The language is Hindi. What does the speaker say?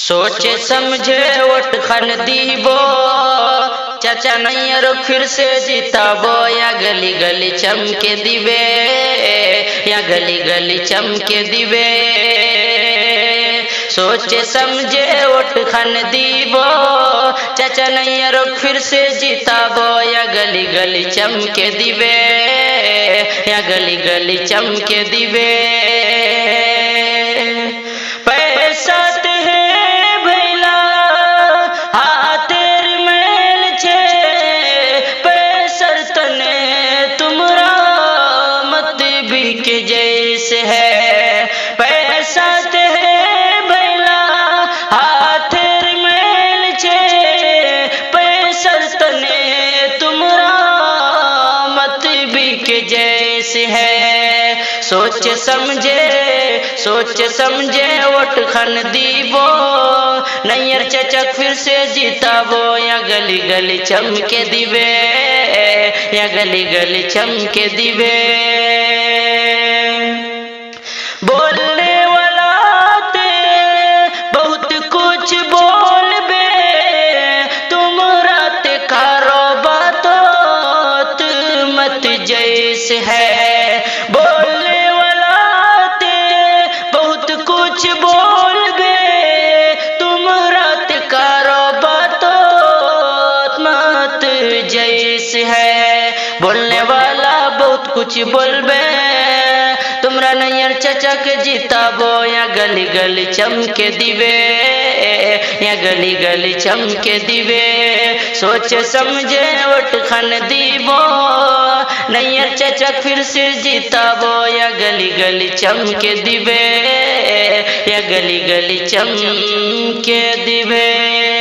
सोचे समझे वोट खन दीबो, चाचा नैयर फिर से जीताबो, या गली गली चमके दिवे, या गली गली चमके दिवे। सोचे समझे वोट खन दीबो, चाचा नैयर फिर से जीताबो, या गली गली चमके दिवे, या गली गली चमके दिवे। पैसा के जैसे है, पैसा ते भैला हाथेर मेल छे, पैसा तने तुमरा मत भी के जैसे है। सोच समझे वोट खन दीबो, नैयर चचक फिर से जीताबो, या गली गली चमके दिवे, या गली गली चमके दिवे। बोलने वाला ते बहुत कुछ बोल बे, तुम रात कारो बात मत जैसे है। बोलने वाला ते बहुत कुछ बोल बे, तुम रात कारो बात मत जैसे है। बोलने वाला बहुत कुछ बोलबे, तुमरा नैयर चचक जीताबो, या गली गली चमके दिवे, या गली गली चमके दिवे। सोच समझे वोट खन दीबो, नैयर चचक फिर से जीताबो, या गली गली चमके दिवे, या गली गली चमके दिवे।